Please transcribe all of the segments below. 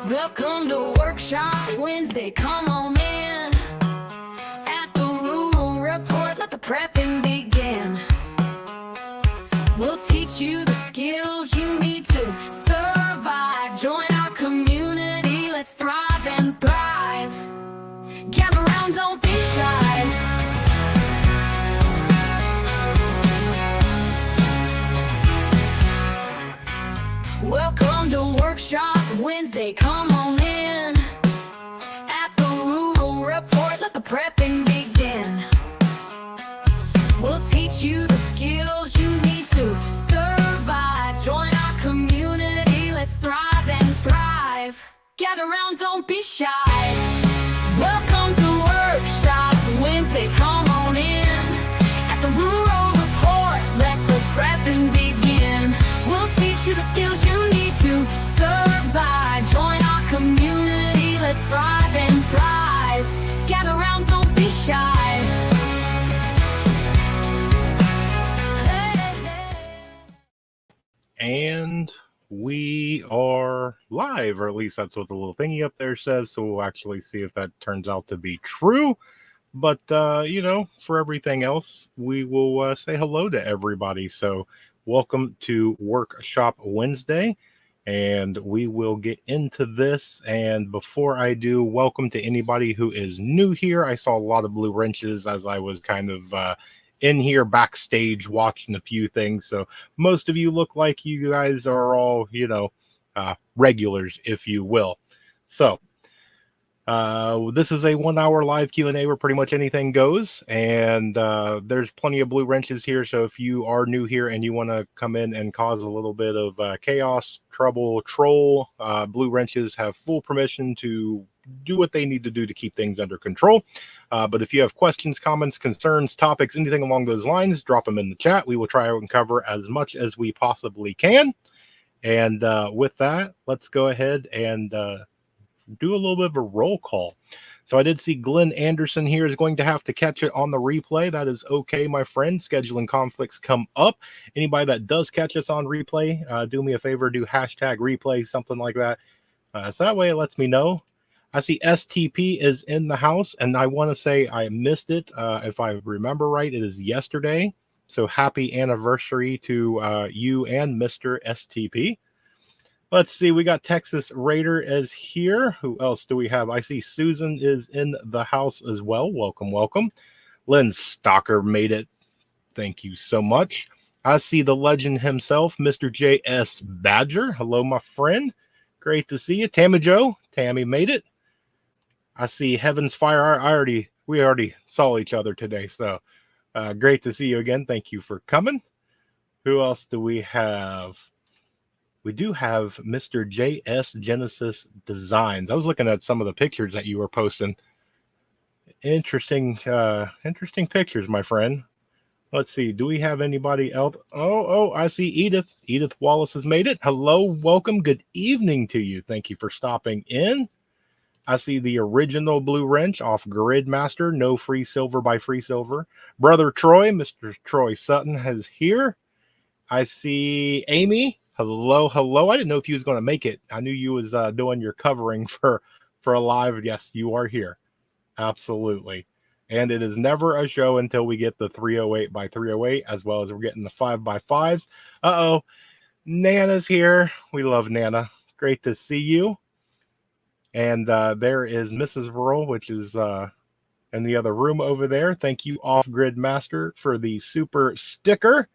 Welcome to Workshop Wednesday, come on in. At the Rural Report, let the prepping begin. We'll teach you the skills you need to survive. Join our community, let's thrive and thrive. Gather round, don't be shy. Welcome to Workshop Wednesday, come on in. At the Rural Report, let the prepping begin. We'll teach you the skills you need to survive. Join our community, let's thrive and thrive. Gather round, don't be shy. Welcome to Workshop Wednesday, come on in. At the Rural Report, let the prepping begin. We'll teach you the skills you need to survive. Join our community, let's thrive and thrive. Gather round, don't be shy. And we are live, or at least that's what the little thingy up there says. So we'll actually see if that turns out to be true. But, for everything else, we will say hello to everybody. So welcome to Workshop Wednesday, and we will get into this. And before I do, welcome to anybody who is new here. I saw a lot of blue wrenches as I was kind of in here backstage watching a few things. So most of you look like you guys are all, regulars, if you will. So this is a 1 hour live Q&A where pretty much anything goes, and there's plenty of blue wrenches here. So if you are new here and you want to come in and cause a little bit of chaos, trouble, troll, blue wrenches have full permission to do what they need to do to keep things under control. But if you have questions, comments, concerns, topics, anything along those lines, drop them in the chat. We will try and cover as much as we possibly can. And with that, let's go ahead and do a little bit of a roll call. So I did see Glenn Anderson here is going to have to catch it on the replay. That is okay, my friend. Scheduling conflicts come up. Anybody that does catch us on replay, do me a favor, do hashtag replay, something like that. So that way it lets me know. I see STP is in the house, and I want to say I missed it. If I remember right, it is yesterday. So happy anniversary to you and Mr. STP. Let's see, we got Texas Raider is here. Who else do we have? I see Susan is in the house as well. Welcome, welcome. Lynn Stocker made it. Thank you so much. I see the legend himself, Mr. J.S. Badger. Hello, my friend. Great to see you. Tammy Joe. Tammy made it. I see Heaven's Fire. We already saw each other today, so great to see you again. Thank you for coming. Who else do we have? We do have Mr. JS Genesis Designs. I was looking at some of the pictures that you were posting. Interesting pictures, my friend. Let's see. Do we have anybody else? Oh, I see Edith. Edith Wallace has made it. Hello, welcome. Good evening to you. Thank you for stopping in. I see the original blue wrench off Gridmaster. No free silver by free silver. Brother Troy, Mr. Troy Sutton is here. I see Amy. Hello. I didn't know if you was going to make it. I knew you was doing your covering for a live. Yes, you are here. Absolutely. And it is never a show until we get the 308 by 308, as well as we're getting the 5x5s. Uh-oh. Nana's here. We love Nana. Great to see you. And there is Mrs. Verl, which is in the other room over there. Thank you, Off Grid Master, for the super sticker.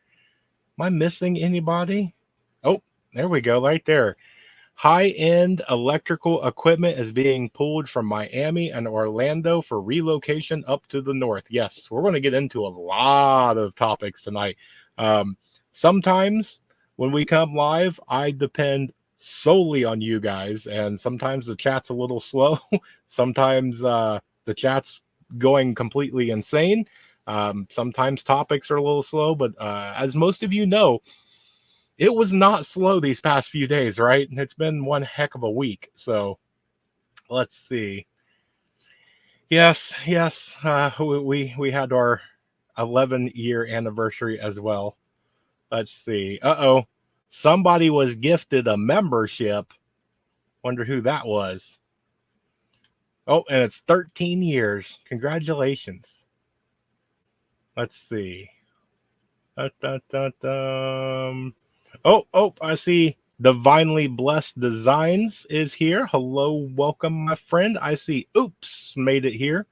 Am I missing anybody? Oh, there we go, right there. High-end electrical equipment is being pulled from Miami and Orlando for relocation up to the north. Yes, we're going to get into a lot of topics tonight. Sometimes when we come live, I depend solely on you guys, and sometimes the chat's a little slow. Sometimes the chat's going completely insane. Sometimes topics are a little slow, but as most of you know, it was not slow these past few days, right? It's been one heck of a week. So let's see. Yes. We had our 11-year anniversary as well. Let's see. Somebody was gifted a membership. Wonder who that was. Oh, and it's 13 years. Congratulations. Let's see. Dun, dun, dun, dun. Oh, I see. Divinely Blessed Designs is here. Hello, welcome, my friend. I see Oops made it here.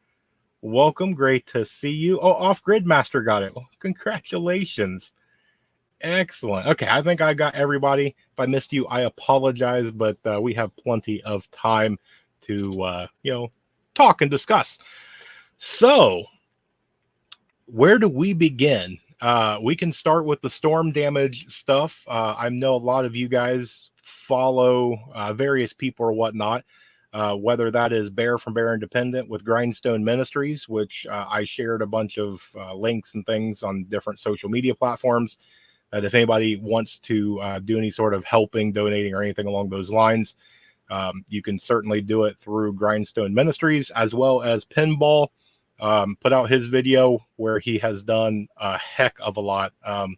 Welcome, great to see you. Oh, Off Grid Master got it. Well, congratulations. Excellent. Okay, I think I got everybody. If I missed you, I apologize, but we have plenty of time to, talk and discuss. So, where do we begin? We can start with the storm damage stuff. I know a lot of you guys follow various people or whatnot, whether that is Bear from Bear Independent with Grindstone Ministries, which I shared a bunch of links and things on different social media platforms. That if anybody wants to do any sort of helping, donating, or anything along those lines, you can certainly do it through Grindstone Ministries, as well as Pinball. Put out his video where he has done a heck of a lot. I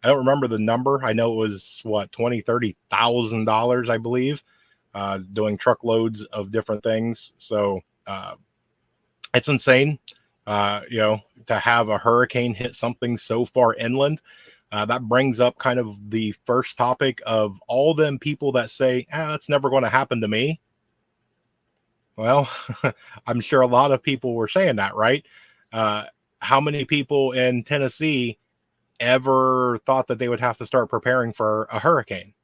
don't remember the number. I know it was what, $20,000-$30,000, I believe, doing truckloads of different things. So it's insane, to have a hurricane hit something so far inland. That brings up kind of the first topic of all them people that say, that's never going to happen to me. Well, I'm sure a lot of people were saying that, right? How many people in Tennessee ever thought that they would have to start preparing for a hurricane?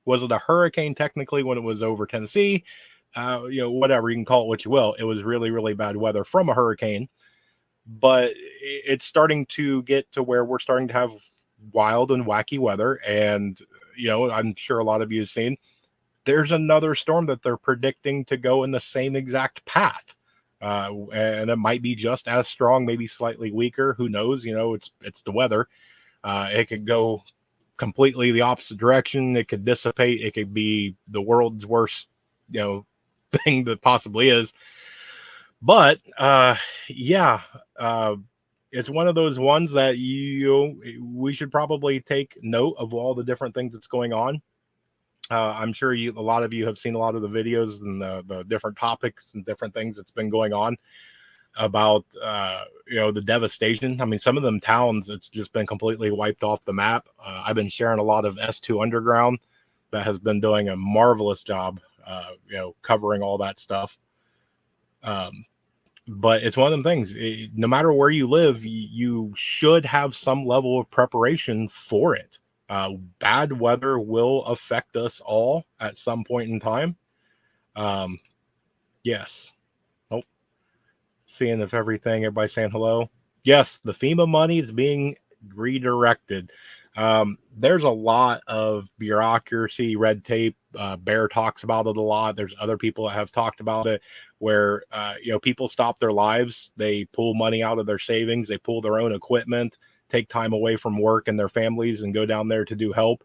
Was it a hurricane technically when it was over Tennessee? Whatever, you can call it what you will. It was really, really bad weather from a hurricane, but it's starting to get to where we're starting to have wild and wacky weather. And, I'm sure a lot of you have seen there's another storm that they're predicting to go in the same exact path. And it might be just as strong, maybe slightly weaker. Who knows? It's the weather. It could go completely the opposite direction. It could dissipate. It could be the world's worst, thing that possibly is. But it's one of those ones that we should probably take note of all the different things that's going on. I'm sure a lot of you have seen a lot of the videos and the different topics and different things that's been going on about, the devastation. I mean, some of them towns, it's just been completely wiped off the map. I've been sharing a lot of S2 Underground that has been doing a marvelous job, covering all that stuff. But it's one of them things. No matter where you live, you should have some level of preparation for it. Bad weather will affect us all at some point in time. Yes. Oh, seeing if everybody's saying hello. Yes, the FEMA money is being redirected. There's a lot of bureaucracy, red tape. Bear talks about it a lot. There's other people that have talked about it where, people stop their lives. They pull money out of their savings. They pull their own equipment, take time away from work and their families and go down there to do help.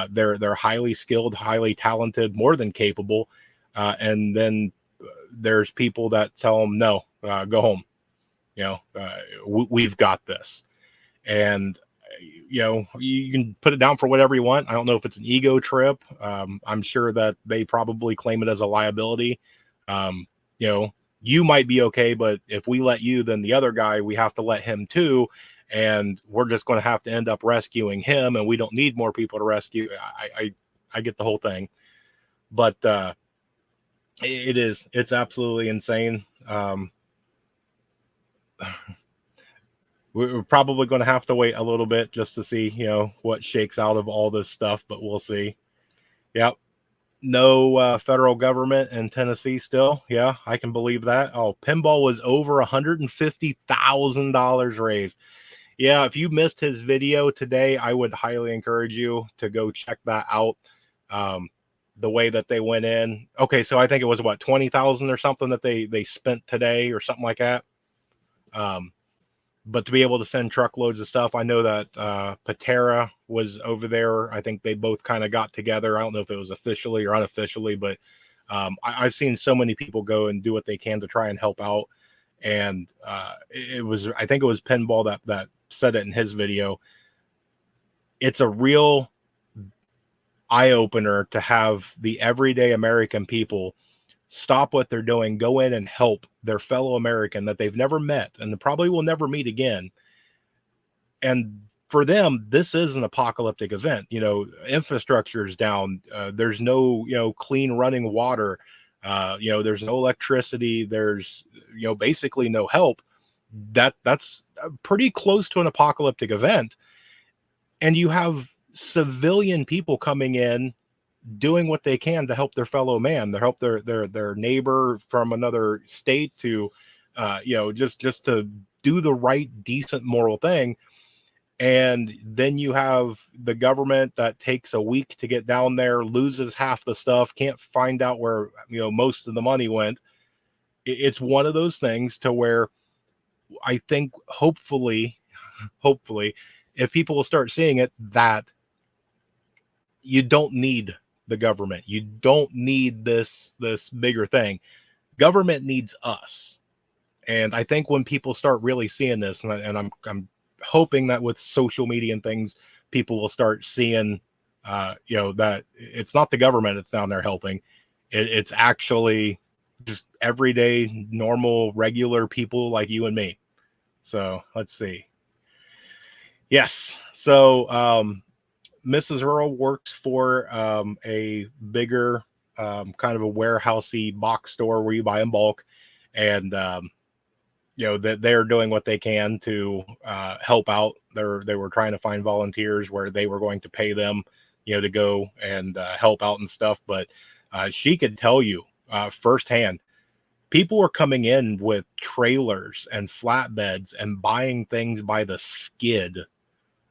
They're highly skilled, highly talented, more than capable. And then there's people that tell them, no, go home. We've got this. And, you can put it down for whatever you want. I don't know if it's an ego trip. I'm sure that they probably claim it as a liability. You might be okay, but if we let you, then the other guy, we have to let him too. And we're just going to have to end up rescuing him, and we don't need more people to rescue. I get the whole thing, but it's absolutely insane. We're probably going to have to wait a little bit just to see, what shakes out of all this stuff, but we'll see. Yep. No federal government in Tennessee still. Yeah, I can believe that. Oh, pinball was over $150,000 raised. Yeah, if you missed his video today, I would highly encourage you to go check that out. The way that they went in. Okay, so I think it was what, 20,000 or something that they spent today or something like that. But to be able to send truckloads of stuff, I know that Patera was over there. I think they both kind of got together. I don't know if it was officially or unofficially, but I've seen so many people go and do what they can to try and help out. And I think it was Pinball that said it in his video. It's a real eye opener to have the everyday American people stop what they're doing, go in and help their fellow American that they've never met and probably will never meet again. And for them, this is an apocalyptic event. Infrastructure is down. There's no, clean running water. There's no electricity. There's, basically no help. That's pretty close to an apocalyptic event. And you have civilian people coming in doing what they can to help their fellow man, to help their neighbor from another state, to just to do the right, decent, moral thing. And then you have the government that takes a week to get down there, loses half the stuff, can't find out where most of the money went. It's one of those things to where I think hopefully, if people will start seeing it, that you don't need the government. You don't need this bigger thing. Government needs us. And I think when people start really seeing this, and I'm hoping that with social media and things, people will start seeing, that it's not the government that's down there helping. It's actually just everyday, normal, regular people like you and me. So let's see. Yes. So Mrs. Earl works for a bigger kind of a warehousey box store where you buy in bulk, and that they're doing what they can to help out. They were trying to find volunteers where they were going to pay them, to go and help out and stuff. But she could tell you firsthand, people were coming in with trailers and flatbeds and buying things by the skid.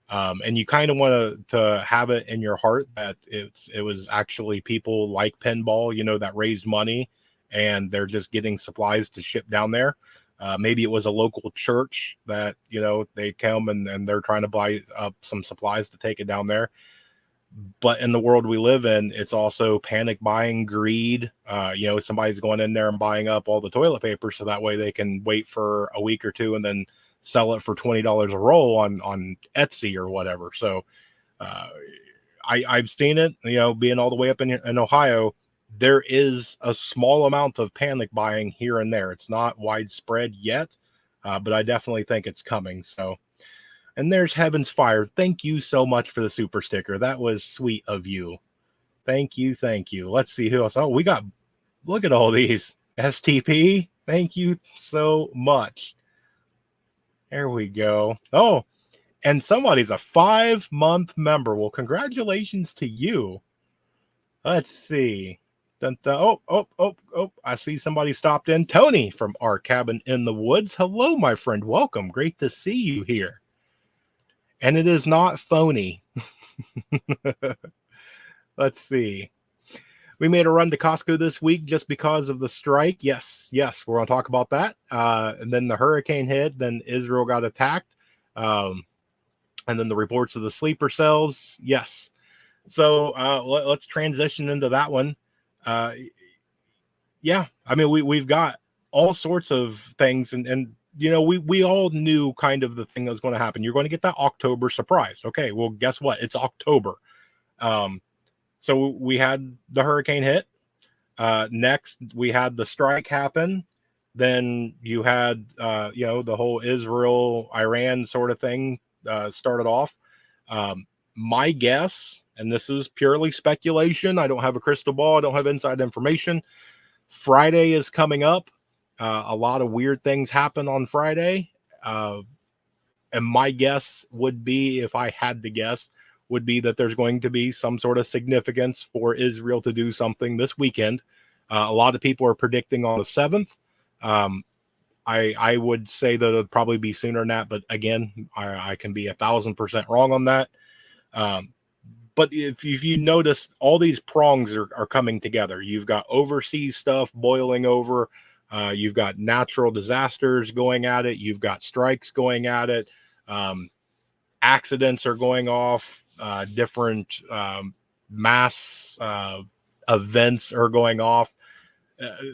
And you kind of want to have it in your heart that it was actually people like Pinball, that raised money, and they're just getting supplies to ship down there. Maybe it was a local church that, they come and they're trying to buy up some supplies to take it down there. But in the world we live in, it's also panic buying, greed. Somebody's going in there and buying up all the toilet paper so that way they can wait for a week or two and then sell it for $20 a roll on Etsy or whatever. So I've seen it, being all the way up in Ohio. There is a small amount of panic buying here and there. It's not widespread yet, but I definitely think it's coming. So, and there's Heaven's Fire. Thank you so much for the super sticker. That was sweet of you. Thank you. Thank you. Let's see who else. Oh, look at all these. STP. Thank you so much. There we go. Oh, and somebody's a 5-month member. Well, congratulations to you. Let's see. Dun, dun. Oh, I see somebody stopped in. Tony from our cabin in the woods. Hello, my friend. Welcome. Great to see you here. And it is not phony. Let's see. We made a run to Costco this week just because of the strike. Yes, we're going to talk about that. And then the hurricane hit. Then Israel got attacked. And then the reports of the sleeper cells. Yes. So let's transition into that one. Yeah, I mean, we've got all sorts of things, and we all knew kind of the thing that was going to happen. You're going to get that October surprise. Okay, well, guess what? It's October. So we had the hurricane hit. Next, we had the strike happen. Then you had, the whole Israel-Iran sort of thing started off. My guess, and this is purely speculation, I don't have a crystal ball, I don't have inside information. Friday is coming up. A lot of weird things happen on Friday. And my guess would be, if I had to guess, would be that there's going to be some sort of significance for Israel to do something this weekend. A lot of people are predicting on the 7th. I would say that it'll probably be sooner than that, but again, I can be 1,000% wrong on that. But if you notice, all these prongs are coming together. You've got overseas stuff boiling over. You've got natural disasters going at it. You've got strikes going at it. Accidents are going off. Different mass events are going off.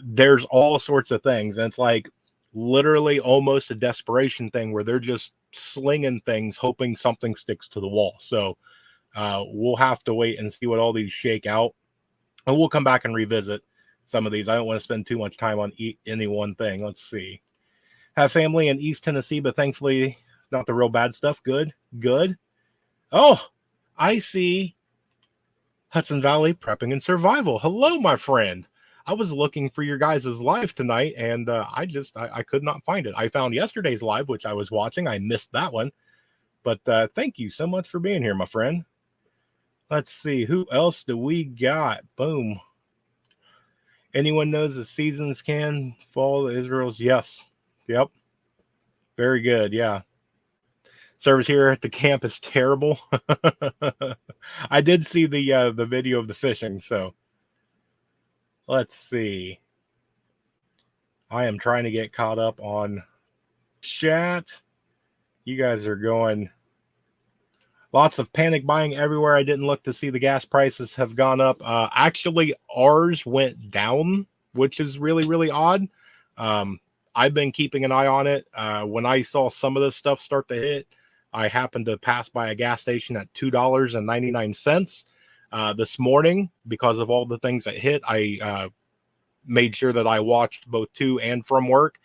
There's all sorts of things. And it's like literally almost a desperation thing where they're just slinging things, hoping something sticks to the wall. So We'll have to wait and see what all these shake out, and we'll come back and revisit some of these. I don't want to spend too much time on any one thing. Let's see. Have family in East Tennessee, but thankfully not the real bad stuff. Good, good. Oh, I see Hudson Valley Prepping and Survival. Hello, my friend. I was looking for your guys' live tonight, and I could not find it. I found yesterday's live, which I was watching. I missed that one. But thank you so much for being here, my friend. Let's see. Who else do we got? Boom. Anyone knows the seasons can fall to Israel's? Yes. Yep. Very good. Yeah. Service here at the camp is terrible. I did see the video of the fishing, so let's see. I am trying to get caught up on chat. You guys are going lots of panic buying everywhere. I didn't look to see the gas prices have gone up. Actually, ours went down, which is really, really odd. I've been keeping an eye on it. When I saw some of this stuff start to hit, I happened to pass by a gas station at $2.99 this morning. Because of all the things that hit, I made sure that I watched both to and from work,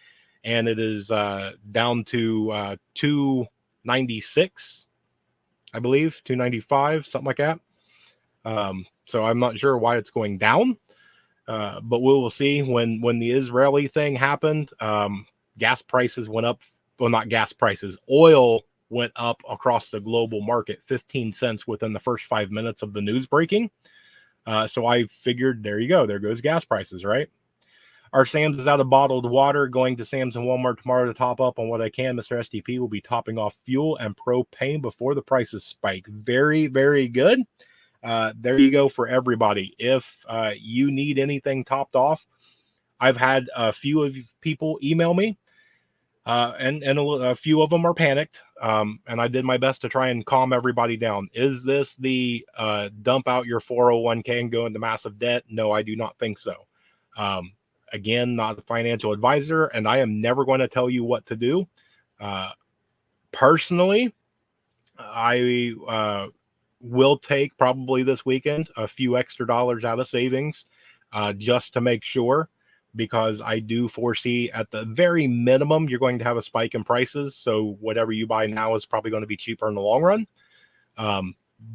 and it is down to $2.96. I believe 295, something like that. So I'm not sure why it's going down, but we will see. When the Israeli thing happened, gas prices went up. Well, not gas prices, oil went up across the global market 15 cents within the first 5 minutes of the news breaking. So I figured, there you go, there goes gas prices, right? Our Sam's is out of bottled water. Going to Sam's and Walmart tomorrow to top up on what I can. Mr. STP will be topping off fuel and propane before the prices spike. Very, very good. There you go for everybody. If you need anything topped off, I've had a few of people email me, and a few of them are panicked. And I did my best to try and calm everybody down. Is this the dump out your 401k and go into massive debt? No, I do not think so. Again, not a financial advisor, and I am never going to tell you what to do. Personally, I will take probably this weekend a few extra dollars out of savings just to make sure, because I do foresee at the very minimum you're going to have a spike in prices. So whatever you buy now is probably going to be cheaper in the long run.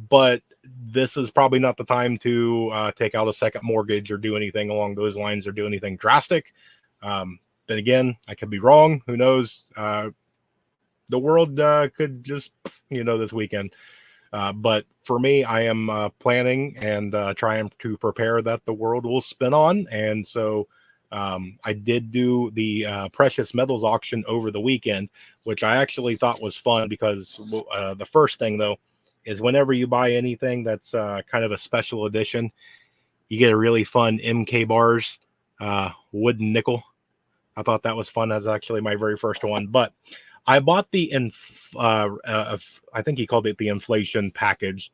But this is probably not the time to take out a second mortgage or do anything along those lines or do anything drastic. Then again, I could be wrong. Who knows? The world could just, this weekend. But for me, I am planning and trying to prepare that the world will spin on. And so I did do the precious metals auction over the weekend, which I actually thought was fun, because the first thing, though, is whenever you buy anything that's kind of a special edition, you get a really fun MK Bars wooden nickel. I thought that was fun. That's actually my very first one. But I bought the I think he called it the inflation package,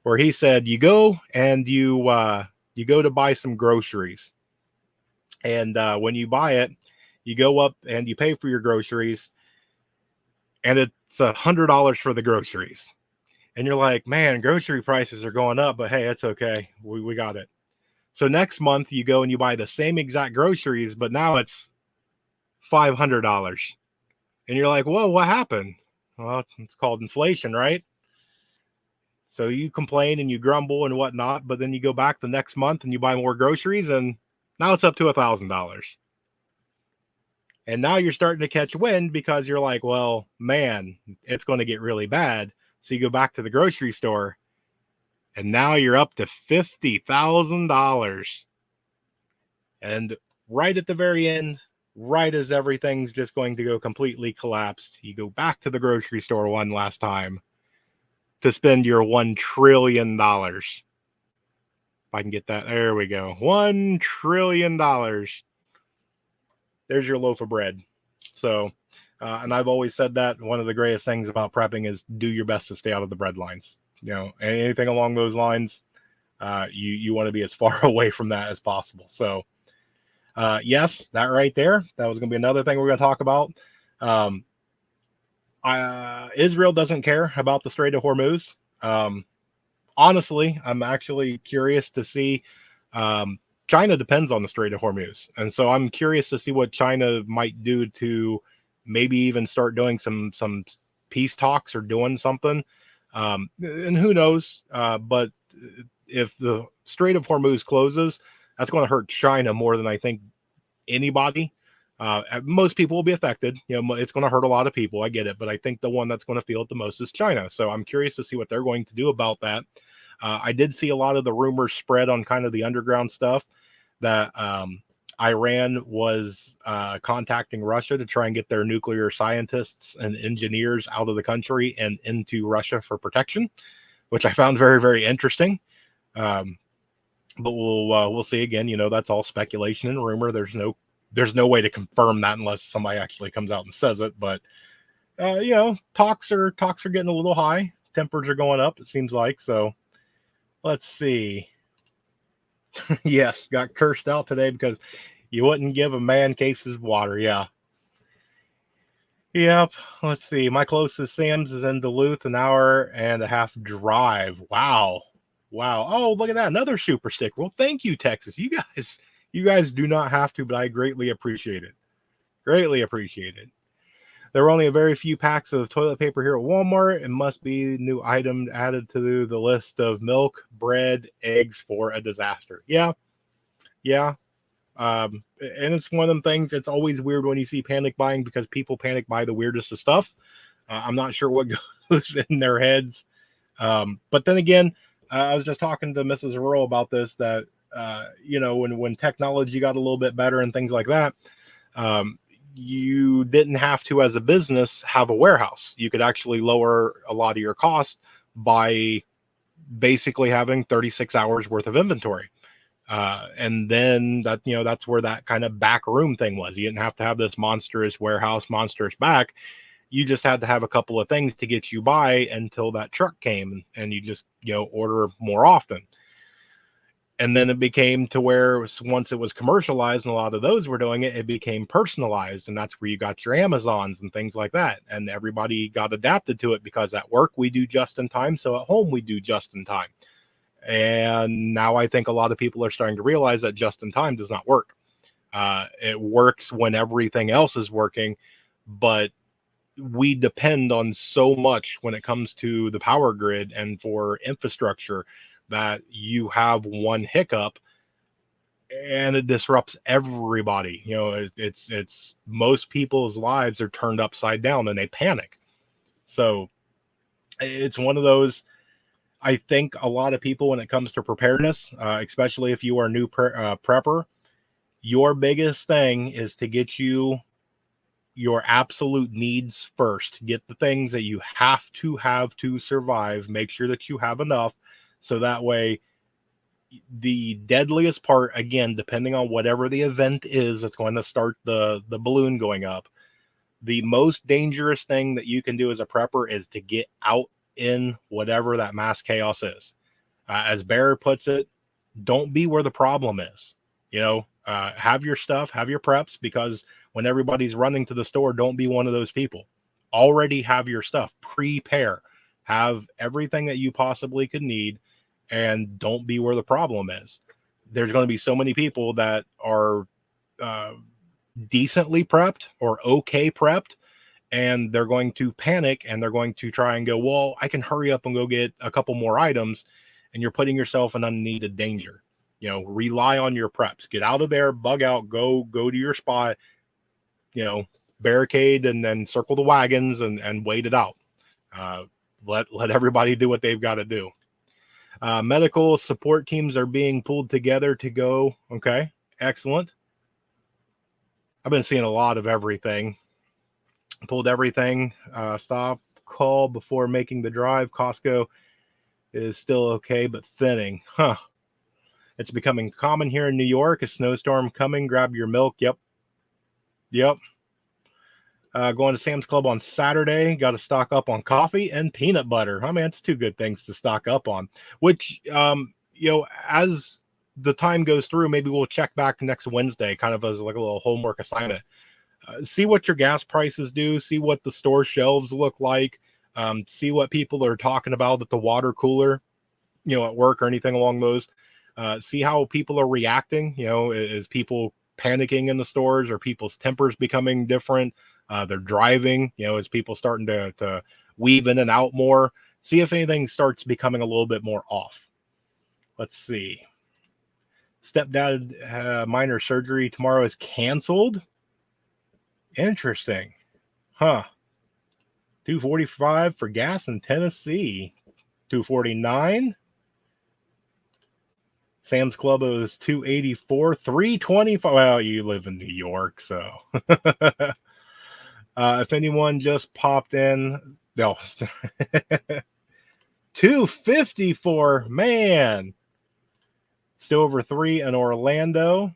where he said you go and you go to buy some groceries, and when you buy it, you go up and you pay for your groceries, and it's $100 for the groceries. And you're like, man, grocery prices are going up, but hey, it's okay. We got it. So next month you go and you buy the same exact groceries, but now it's $500. And you're like, whoa, what happened? Well, it's called inflation, right? So you complain and you grumble and whatnot, but then you go back the next month and you buy more groceries, and now it's up to $1,000. And now you're starting to catch wind, because you're like, well, man, it's going to get really bad. So you go back to the grocery store, and now you're up to $50,000. And right at the very end, right as everything's just going to go completely collapsed, you go back to the grocery store one last time to spend your $1 trillion. If I can get that, there we go. $1 trillion. There's your loaf of bread. So, and I've always said that one of the greatest things about prepping is do your best to stay out of the bread lines. Anything along those lines, you want to be as far away from that as possible. So, yes, that right there, that was going to be another thing we're going to talk about. Israel doesn't care about the Strait of Hormuz. honestly, I'm actually curious to see. Um, China depends on the Strait of Hormuz, and so I'm curious to see what China might do to maybe even start doing some peace talks or doing something. And who knows? But if the Strait of Hormuz closes, that's going to hurt China more than I think anybody. Most people will be affected. It's going to hurt a lot of people. I get it, but I think the one that's going to feel it the most is China. So I'm curious to see what they're going to do about that. I did see a lot of the rumors spread on kind of the underground stuff that Iran was contacting Russia to try and get their nuclear scientists and engineers out of the country and into Russia for protection, which I found very, very interesting. Um, but we'll see again. That's all speculation and rumor. There's no way to confirm that unless somebody actually comes out and says it. But talks are getting a little high. Tempers are going up. It seems like. So let's see. Yes, got cursed out today because you wouldn't give a man cases of water. Yeah. Yep. Let's see. My closest Sam's is in Duluth, an hour and a half drive. Wow. Wow. Oh, look at that. Another super stick. Well, thank you, Texas. You guys do not have to, but I greatly appreciate it. Greatly appreciate it. There were only a very few packs of toilet paper here at Walmart. It must be new item added to the list of milk, bread, eggs for a disaster. Yeah. Yeah. And it's one of them things. It's always weird when you see panic buying because people panic buy the weirdest of stuff. I'm not sure what goes in their heads. But then again, I was just talking to Mrs. Rural about this, that, when technology got a little bit better and things like that, um, you didn't have to, as a business, have a warehouse. You could actually lower a lot of your costs by basically having 36 hours worth of inventory. And then that's where that kind of back room thing was. You didn't have to have this monstrous warehouse, monstrous back. You just had to have a couple of things to get you by until that truck came, and you just order more often. And then it became to where once it was commercialized and a lot of those were doing it, it became personalized, and that's where you got your Amazons and things like that. And everybody got adapted to it because at work we do just in time, so at home we do just in time. And now I think a lot of people are starting to realize that just in time does not work. It works when everything else is working, but we depend on so much when it comes to the power grid and for infrastructure that you have one hiccup and it disrupts everybody. It's most people's lives are turned upside down and they panic. So it's one of those. I think a lot of people, when it comes to preparedness, especially if you are a new prepper, your biggest thing is to get your absolute needs first. Get the things that you have to survive. Make sure that you have enough, so that way the deadliest part, again, depending on whatever the event is that's going to start the balloon going up, the most dangerous thing that you can do as a prepper is to get out in whatever that mass chaos is. As Bear puts it, don't be where the problem is. Have your stuff, have your preps, because when everybody's running to the store, don't be one of those people. Already have your stuff, prepare, have everything that you possibly could need, and don't be where the problem is. There's going to be so many people that are decently prepped or okay prepped, and they're going to panic and they're going to try and go, well, I can hurry up and go get a couple more items, and you're putting yourself in unneeded danger. Rely on your preps. Get out of there, bug out, go to your spot, barricade, and then circle the wagons and wait it out. Let everybody do what they've got to do. Medical support teams are being pulled together to go. Okay, excellent. I've been seeing a lot of everything. Pulled everything. Stop, call before making the drive. Costco is still okay, but thinning. Huh. It's becoming common here in New York. A snowstorm coming. Grab your milk. Yep. Going to Sam's Club on Saturday. Got to stock up on coffee and peanut butter. I mean, it's two good things to stock up on. Which, as the time goes through, maybe we'll check back next Wednesday, kind of as like a little homework assignment. See what your gas prices do. See what the store shelves look like. See what people are talking about at the water cooler. at work or anything along those. See how people are reacting. Is people panicking in the stores, or people's tempers becoming different? They're driving. Is people starting to weave in and out more? See if anything starts becoming a little bit more off. Let's see. Stepdad minor surgery tomorrow is canceled. Interesting. Huh. $2.45 for gas in Tennessee. $2.49. Sam's Club is $2.84. $3.25. Well, you live in New York, so. If anyone just popped in, no. $2.54. Man. Still over 3 in Orlando.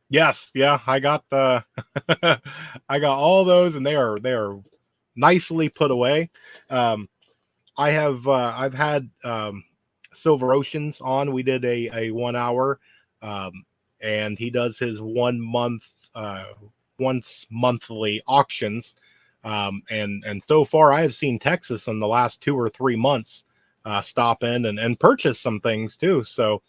Yes, yeah, I got the I got all those, and they are nicely put away. I've had Silver Oceans on. We did a 1 hour, and he does his 1 month once monthly auctions. And so far I have seen Texas in the last 2 or 3 months stop in and purchase some things too. So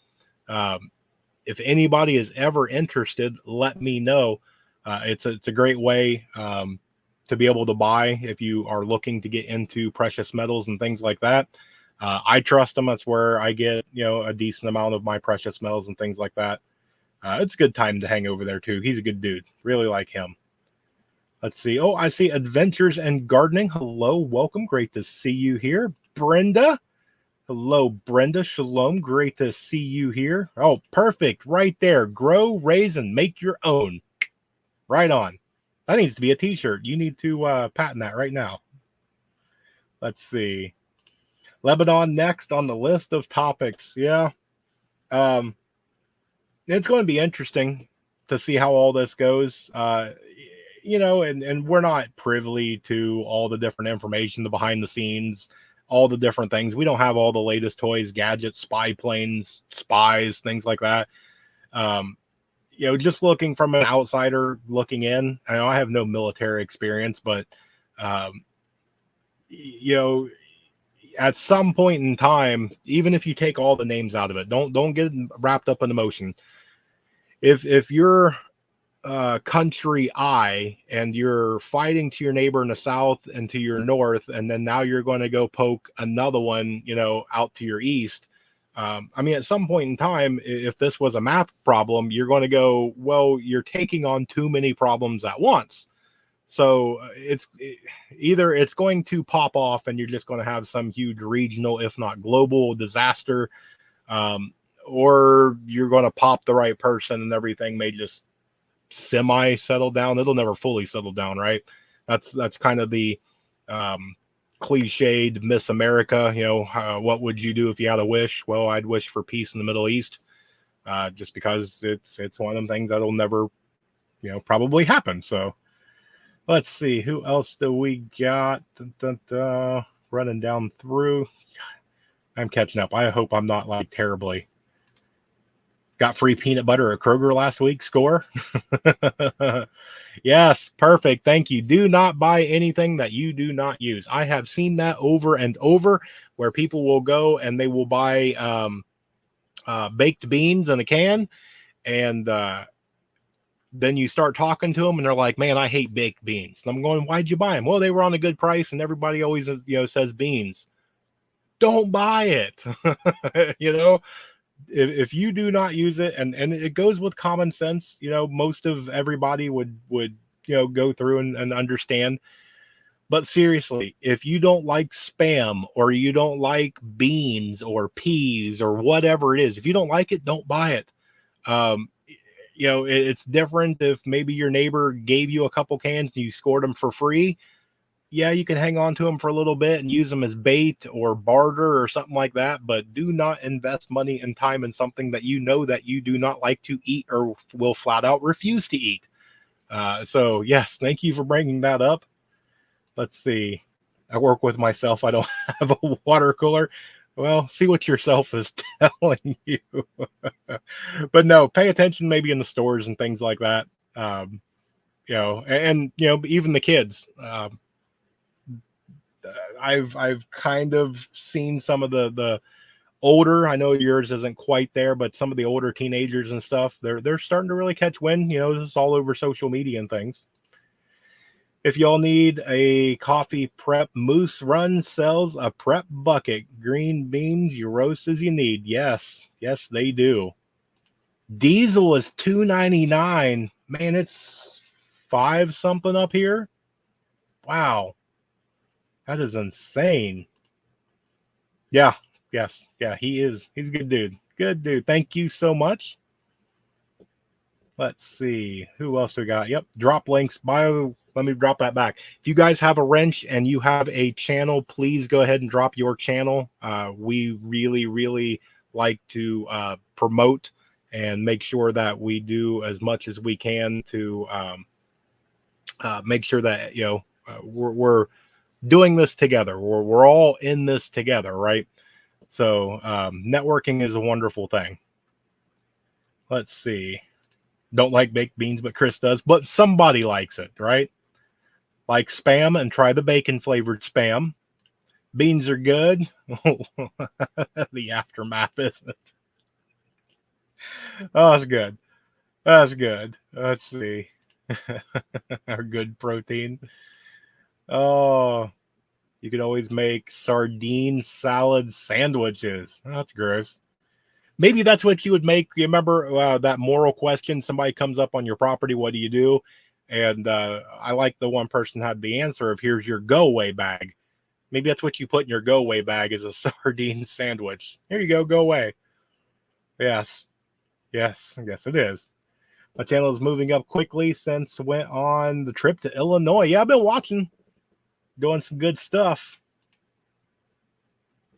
if anybody is ever interested, let me know. It's a great way to be able to buy if you are looking to get into precious metals and things like that. I trust him. That's where I get a decent amount of my precious metals and things like that. It's a good time to hang over there too. He's a good dude. Really like him. Let's see. Oh, I see Adventures and Gardening. Hello, welcome. Great to see you here. Brenda. Hello, Brenda. Shalom. Great to see you here. Oh, perfect. Right there. Grow, raise, and make your own. Right on. That needs to be a t-shirt. You need to patent that right now. Let's see. Lebanon next on the list of topics. Yeah. It's going to be interesting to see how all this goes. And we're not privy to all the different information, the behind the scenes, all the different things. We don't have all the latest toys, gadgets, spy planes, spies, things like that. Just looking from an outsider looking in, I know I have no military experience, but, at some point in time, even if you take all the names out of it, don't get wrapped up in emotion. If you're country I and you're fighting to your neighbor in the south and to your north, and then now you're going to go poke another one, out to your east. At some point in time, if this was a math problem, you're going to go, well, you're taking on too many problems at once. So either it's going to pop off and you're just going to have some huge regional, if not global disaster, or you're going to pop the right person and everything may just semi settle down. It'll never fully settle down, right? That's kind of the cliched Miss America. What would you do if you had a wish? Well, I'd wish for peace in the Middle East, just because it's one of them things that'll never probably happen. So let's see, who else do we got? Running down through. I'm catching up. I hope I'm not like terribly. Got free peanut butter at Kroger last week. Score. Yes, perfect. Thank you. Do not buy anything that you do not use. I have seen that over and over where people will go and they will buy baked beans in a can, and then you start talking to them and they're like, man, I hate baked beans. And I'm going, why'd you buy them? Well, they were on a good price and everybody always says beans. Don't buy it. If you do not use it, and it goes with common sense, most of everybody would go through and understand. But seriously, if you don't like Spam, or you don't like beans or peas or whatever it is, if you don't like it, don't buy it. It's different if maybe your neighbor gave you a couple cans and you scored them for free. Yeah, you can hang on to them for a little bit and use them as bait or barter or something like that, but do not invest money and time in something that that you do not like to eat or will flat out refuse to eat. So yes, thank you for bringing that up. Let's see. I work with myself. I don't have a water cooler. Well, see what yourself is telling you. But no, pay attention maybe in the stores and things like that. Even the kids. I've kind of seen some of the older. I know yours isn't quite there, but some of the older teenagers and stuff, they're starting to really catch wind. This is all over social media and things. If y'all need a coffee prep, Moose Run sells a prep bucket. Green beans, you roast as you need. Yes, they do. Diesel is $2.99. Man, it's 5 something up here. Wow, that is insane. Yeah, yes, yeah, he's a good dude. Good dude. Thank you so much. Let's see who else we got. Yep, drop links. Bio. Let me drop that back. If you guys have a wrench and you have a channel, please go ahead and drop your channel. We really like to promote and make sure that we do as much as we can to make sure that we're doing this together. We're all in this together, right? So networking is a wonderful thing. Let's see. Don't like baked beans, but Chris does. But somebody likes it, right? Like Spam, and try the bacon flavored Spam. Beans are good. The aftermath, isn't it? Oh, that's good. That's good. Let's see. Our good protein. Oh, you can always make sardine salad sandwiches. That's gross. Maybe that's what you would make. You remember that moral question? Somebody comes up on your property. What do you do? And I like the one person had the answer of, here's your go away bag. Maybe that's what you put in your go away bag, is a sardine sandwich. Here you go away. Yes, it is. My channel is moving up quickly since went on the trip to Illinois. Yeah, I've been watching, doing some good stuff.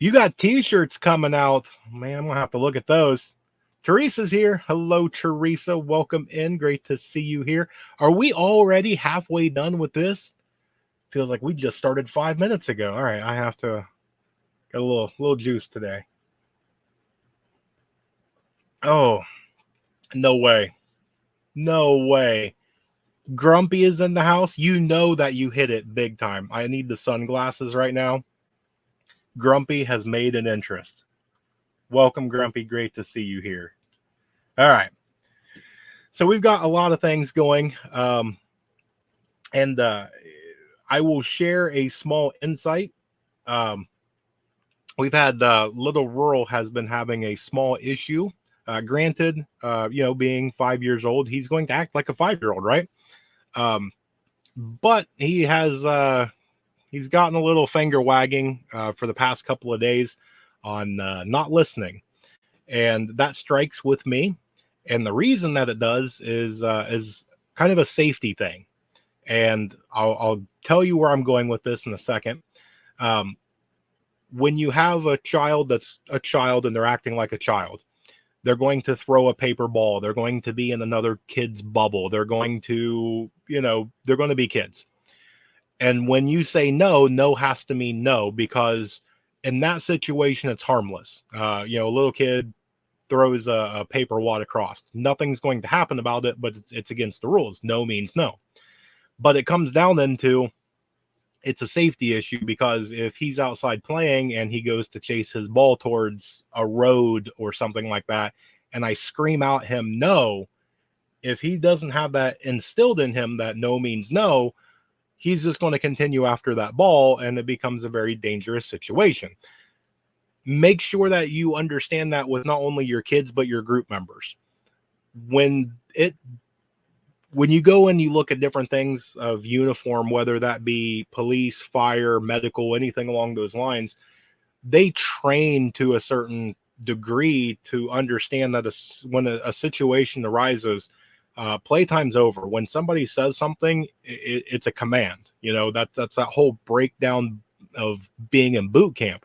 You got t-shirts coming out. Man, I'm gonna have to look at those. Teresa's here. Hello, Teresa. Welcome in. Great to see you here. Are we already halfway done with this? Feels like we just started 5 minutes ago. All right, I have to get a little juice today. Oh, no way. No way. Grumpy is in the house. You know that you hit it big time. I need the sunglasses right now. Grumpy has made an interest. Welcome, Grumpy. Great to see you here. All right. So we've got a lot of things going. And I will share a small insight. We've had Little Rural has been having a small issue. Granted, being 5 years old, he's going to act like a 5-year-old, right? But he has he's gotten a little finger wagging for the past couple of days on not listening, and that strikes with me. And the reason that it does is kind of a safety thing. And I'll tell you where I'm going with this in a second. When you have a child that's a child and they're acting like a child, they're going to throw a paper ball. They're going to be in another kid's bubble. They're going to, they're going to be kids. And when you say no, no has to mean no, because in that situation, it's harmless. A little kid throws a paper wad across. Nothing's going to happen about it, but it's against the rules. No means no. But it comes down into, it's a safety issue, because if he's outside playing and he goes to chase his ball towards a road or something like that, and I scream out him no, if he doesn't have that instilled in him that no means no, he's just going to continue after that ball, and it becomes a very dangerous situation. Make sure that you understand that with not only your kids, but your group members. When you go and you look at different things of uniform, whether that be police, fire, medical, anything along those lines, they train to a certain degree to understand that when a situation arises, playtime's over. When somebody says something, it's a command. That's that whole breakdown of being in boot camp.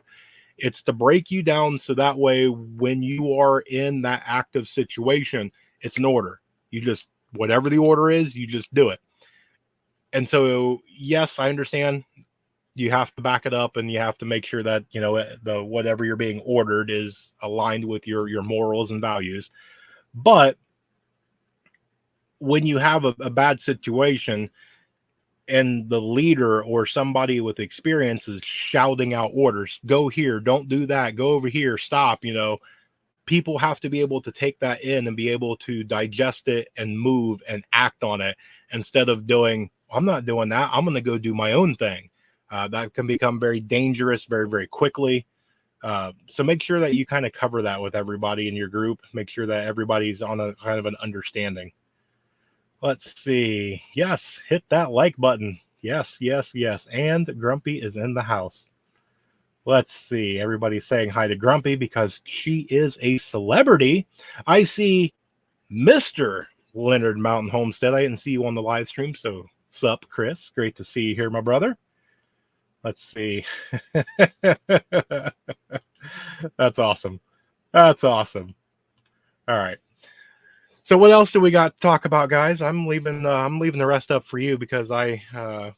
It's to break you down so that way when you are in that active situation, it's an order. You just, whatever the order is, you just do it. And so, yes, I understand you have to back it up, and you have to make sure that, the whatever you're being ordered is aligned with your morals and values. But when you have a bad situation, and the leader or somebody with experience is shouting out orders, go here, don't do that, go over here, stop, people have to be able to take that in and be able to digest it and move and act on it, instead of doing, I'm not doing that, I'm going to go do my own thing. That can become very dangerous very, very quickly. So make sure that you kind of cover that with everybody in your group. Make sure that everybody's on a kind of an understanding. Let's see. Yes, hit that like button. Yes, yes, yes. And Grumpy is in the house. Let's see. Everybody's saying hi to Grumpy because she is a celebrity. I see Mr. Leonard Mountain Homestead. I didn't see you on the live stream, so sup, Chris? Great to see you here, my brother. Let's see. That's awesome. That's awesome. All right. So what else do we got to talk about, guys? I'm leaving the rest up for you because I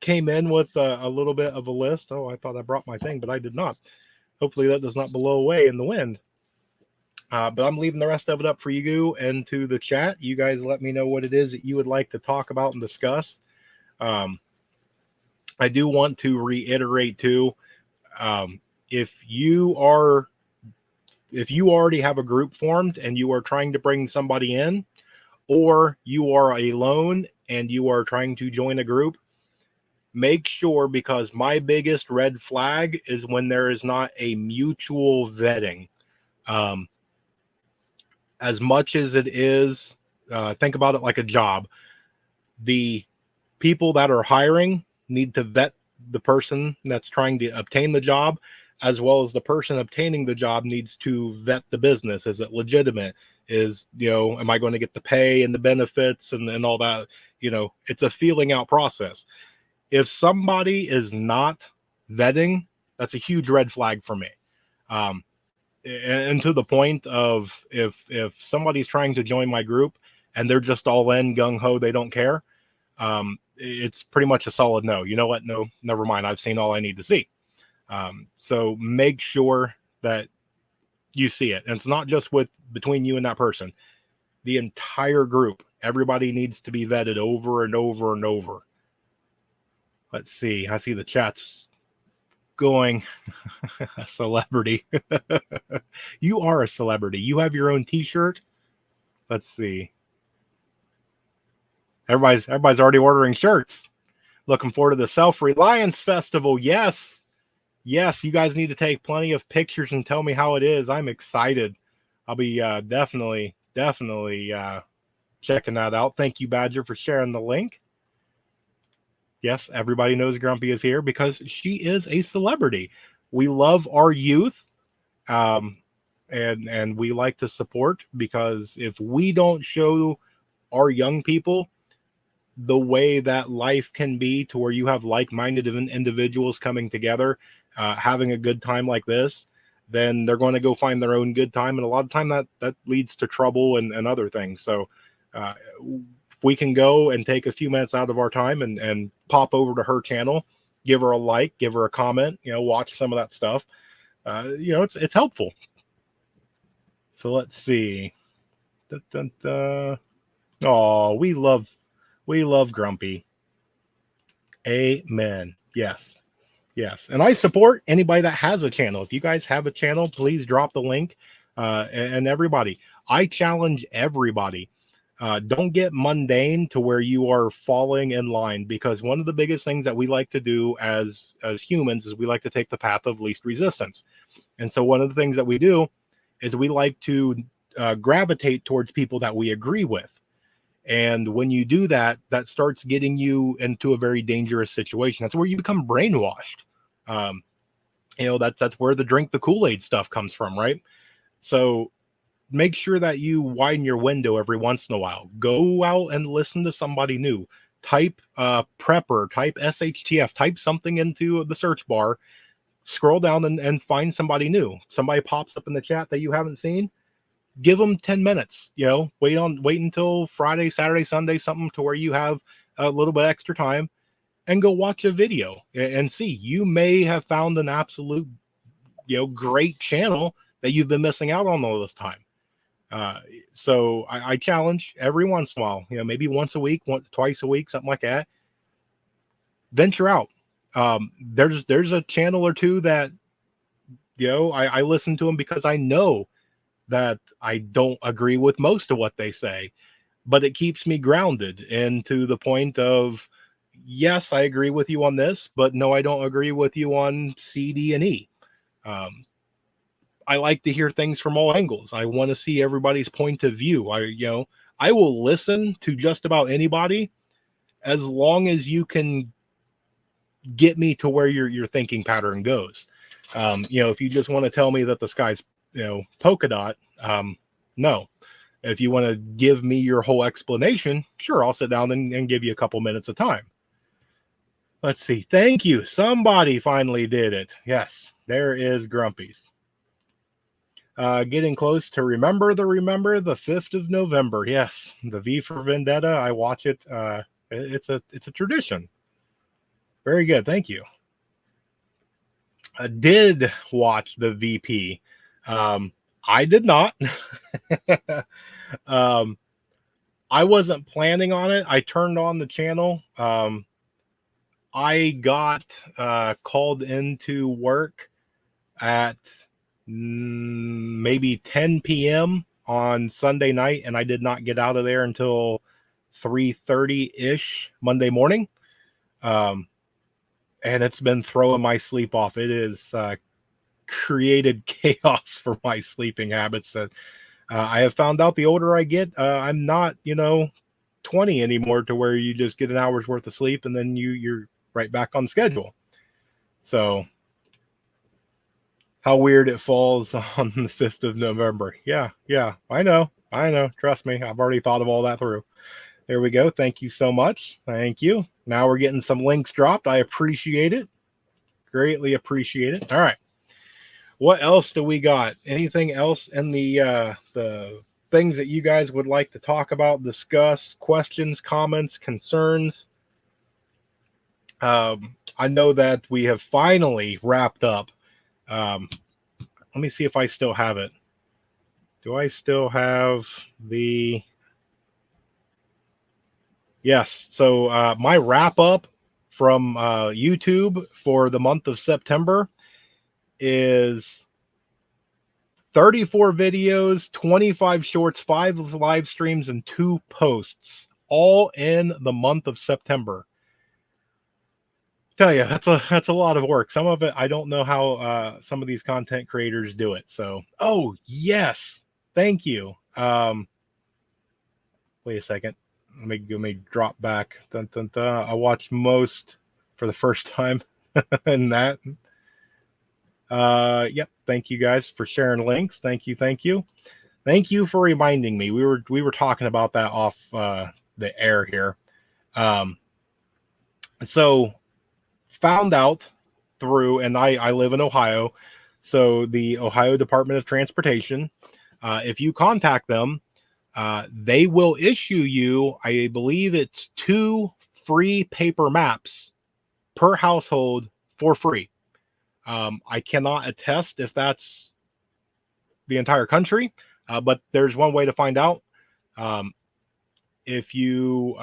came in with a little bit of a list. Oh, I thought I brought my thing, but I did not. Hopefully that does not blow away in the wind. But I'm leaving the rest of it up for you and to the chat. You guys let me know what it is that you would like to talk about and discuss. I do want to reiterate too, if you already have a group formed and you are trying to bring somebody in, or you are alone and you are trying to join a group, make sure, because my biggest red flag is when there is not a mutual vetting. As much as it is, think about it like a job. The people that are hiring need to vet the person that's trying to obtain the job, as well as the person obtaining the job needs to vet the business. Is it legitimate? Is, am I going to get the pay and the benefits and all that? It's a feeling out process. If somebody is not vetting, that's a huge red flag for me. And to the point of if somebody's trying to join my group and they're just all in gung ho, they don't care. It's pretty much a solid no. You know what? No, never mind. I've seen all I need to see. So make sure that you see it. And it's not just between you and that person. The entire group, everybody needs to be vetted over and over and over. Let's see. I see the chats going. A celebrity. You are a celebrity. You have your own t-shirt. Let's see. Everybody's already ordering shirts. Looking forward to the Self-Reliance Festival. Yes. Yes, you guys need to take plenty of pictures and tell me how it is. I'm excited. I'll be definitely checking that out. Thank you, Badger, for sharing the link. Yes, everybody knows Grumpy is here because she is a celebrity. We love our youth, and we like to support, because if we don't show our young people the way that life can be, to where you have like-minded individuals coming together, having a good time like this, then they're going to go find their own good time, and a lot of time that leads to trouble and other things. So if we can go and take a few minutes out of our time and pop over to her channel, give her a like, give her a comment, watch some of that stuff, it's helpful. So let's see. Oh, we love Grumpy. Amen. Yes. Yes. And I support anybody that has a channel. If you guys have a channel, please drop the link. And everybody, I challenge everybody. Don't get mundane to where you are falling in line, because one of the biggest things that we like to do as humans is we like to take the path of least resistance. And so one of the things that we do is we like to gravitate towards people that we agree with. And when you do that, that starts getting you into a very dangerous situation. That's where you become brainwashed. That's where the drink the Kool-Aid stuff comes from, right? So make sure that you widen your window every once in a while. Go out and listen to somebody new. Type prepper, type SHTF, type something into the search bar, scroll down and find somebody new. Somebody pops up in the chat that you haven't seen. Give them 10 minutes, wait until Friday, Saturday, Sunday, something to where you have a little bit extra time, and go watch a video and see. You may have found an absolute, great channel that you've been missing out on all this time. Uh, so I challenge every once in a while, maybe once a week, twice a week, something like that. Venture out. There's a channel or two that I listen to them because I know that I don't agree with most of what they say, but it keeps me grounded and to the point of, yes, I agree with you on this, but no, I don't agree with you on C, D, and E. Um, I like to hear things from all angles. I want to see everybody's point of view. I will listen to just about anybody as long as you can get me to where your thinking pattern goes. If you just want to tell me that the sky's polka dot, no. If you want to give me your whole explanation, sure, I'll sit down and give you a couple minutes of time. Let's see. Thank you. Somebody finally did it. Yes, there is Grumpy's. Getting close to remember the 5th of November. Yes, the V for Vendetta. I watch it. It's a tradition. Very good. Thank you. I did watch the VP. I did not. I wasn't planning on it. I turned on the channel. I got called into work at maybe 10 p.m. on Sunday night, and I did not get out of there until 3:30-ish Monday morning. And it's been throwing my sleep off. It is created chaos for my sleeping habits that I have found out the older I get, I'm not, 20 anymore to where you just get an hour's worth of sleep and then you're right back on schedule. So how weird it falls on the 5th of November. Yeah, I know. Trust me, I've already thought of all that through. There we go. Thank you so much. Thank you. Now we're getting some links dropped. I appreciate it. Greatly appreciate it. All right. What else do we got? Anything else in the things that you guys would like to talk about, discuss, questions, comments, concerns? I know that we have finally wrapped up. Let me see if I still have it. Do I still have the... Yes. So my wrap up from YouTube for the month of September is 34 videos, 25 shorts, 5 live streams, and 2 posts, all in the month of September. Tell you, that's a lot of work. Some of it, I don't know how some of these content creators do it. So, oh yes, thank you. Wait a second. Let me drop back. Dun, dun, dun. I watched most for the first time in that. Yep. Thank you guys for sharing links. Thank you. Thank you for reminding me. We were talking about that off the air here. So found out through, and I live in Ohio, so the Ohio Department of Transportation, if you contact them, they will issue you, I believe it's 2 free paper maps per household for free. I cannot attest if that's the entire country, but there's one way to find out. If you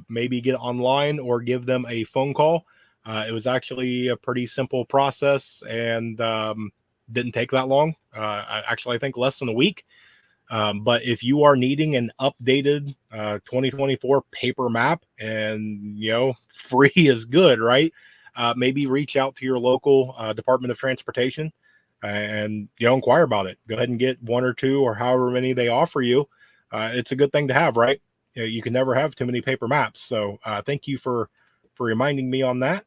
maybe get online or give them a phone call, it was actually a pretty simple process and didn't take that long. Actually, I think less than a week. But if you are needing an updated 2024 paper map, and free is good, right? Maybe reach out to your local Department of Transportation and inquire about it. Go ahead and get 1 or 2 or however many they offer you. It's a good thing to have, right? You can never have too many paper maps. So thank you for reminding me on that.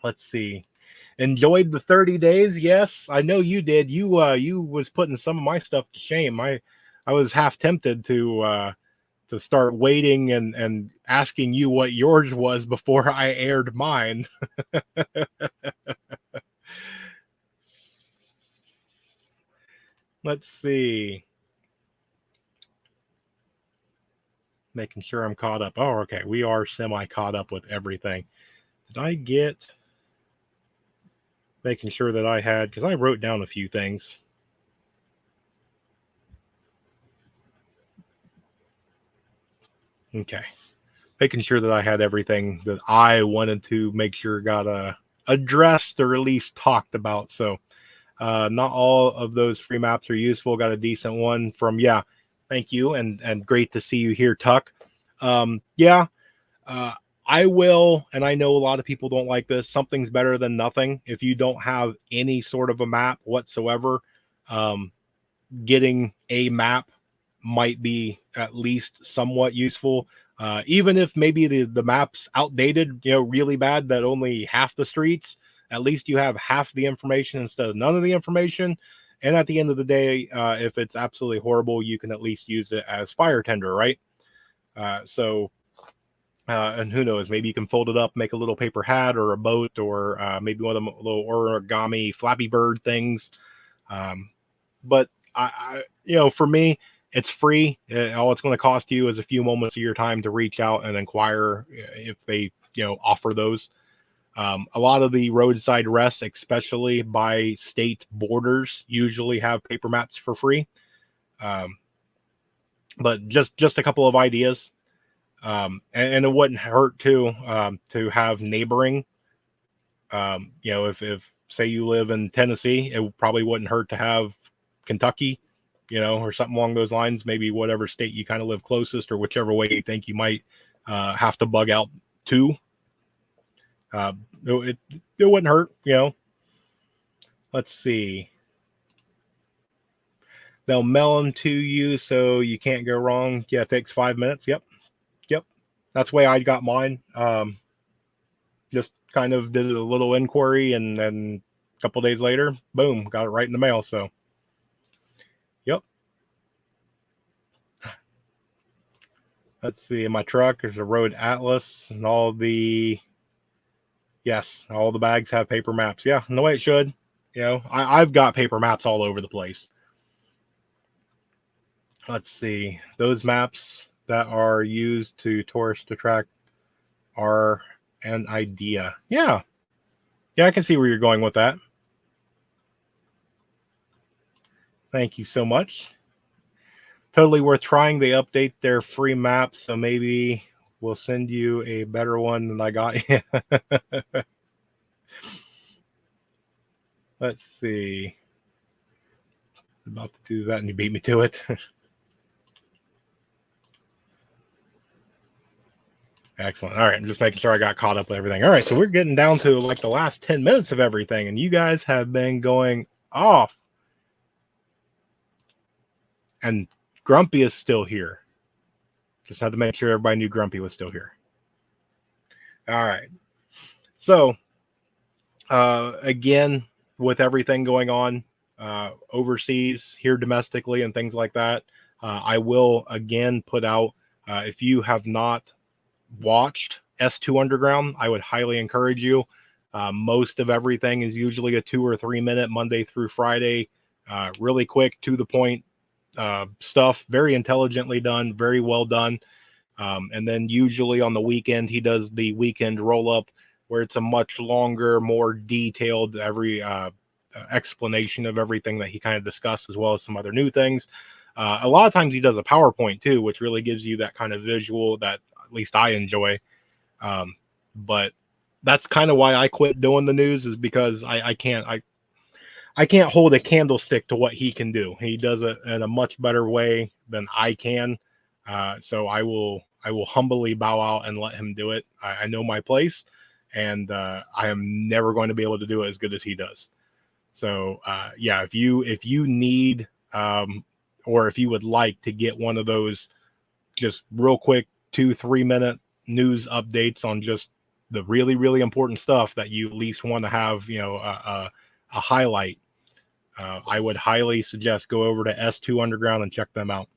Let's see. Enjoyed the 30 days. Yes, I know you did. You was putting some of my stuff to shame. I was half tempted to start waiting and asking you what yours was before I aired mine. Let's see. Making sure I'm caught up. Oh, okay. We are semi caught up with everything. Did I get... Making sure that I had, because I wrote down a few things. Okay. Making sure that I had everything that I wanted to make sure got addressed or at least talked about. So not all of those free maps are useful. Got a decent one from, yeah, thank you, and great to see you here, Tuck. Yeah, uh, I will, and I know a lot of people don't like this. Something's better than nothing. If you don't have any sort of a map whatsoever, um, getting a map might be at least somewhat useful. Even if maybe the map's outdated, really bad, that only half the streets, at least you have half the information instead of none of the information. And at the end of the day, if it's absolutely horrible, you can at least use it as fire tender, right? And who knows, maybe you can fold it up, make a little paper hat or a boat, or maybe one of them little origami Flappy Bird things. But for me, it's free. All it's going to cost you is a few moments of your time to reach out and inquire if they, offer those. A lot of the roadside rests, especially by state borders, usually have paper maps for free. Um, but just a couple of ideas. And it wouldn't hurt to have neighboring. If say you live in Tennessee, it probably wouldn't hurt to have Kentucky, or something along those lines. Maybe whatever state you kind of live closest, or whichever way you think you might have to bug out to. It wouldn't hurt. Let's see. They'll mail them to you, so you can't go wrong. Yeah, it takes 5 minutes. Yep. That's the way I got mine. Just kind of did a little inquiry, and then a couple days later, boom, got it right in the mail. So, yep. Let's see. In my truck, there's a road atlas, and all the bags have paper maps. Yeah, and the way it should. I've got paper maps all over the place. Let's see. Those maps that are used to tourist attract are an idea. Yeah, I can see where you're going with that. Thank you so much. Totally worth trying. They update their free maps, so maybe we'll send you a better one than I got. Let's see. About to do that, and you beat me to it. Excellent. All right, I'm just making sure I got caught up with everything. All right, so we're getting down to like the last 10 minutes of everything, and you guys have been going off. And Grumpy is still here. Just had to make sure everybody knew Grumpy was still here. All right. So, again, with everything going on overseas, here domestically, and things like that, I will again put out, if you have not watched S2 Underground, I would highly encourage you. Most of everything is usually a 2 or 3 minute Monday through Friday, really quick, to the point stuff, very intelligently done, very well done. And then usually on the weekend, he does the weekend roll up, where it's a much longer, more detailed every explanation of everything that he kind of discussed, as well as some other new things. A lot of times he does a PowerPoint too, which really gives you that kind of visual that at least I enjoy. But that's kind of why I quit doing the news, is because I can't hold a candlestick to what he can do. He does it in a much better way than I can. So I will humbly bow out and let him do it. I know my place, and I am never going to be able to do it as good as he does. So if you need or if you would like to get one of those just real quick 2-3 minute news updates on just the really, really important stuff that you at least want to have, a highlight, I would highly suggest go over to S2 Underground and check them out.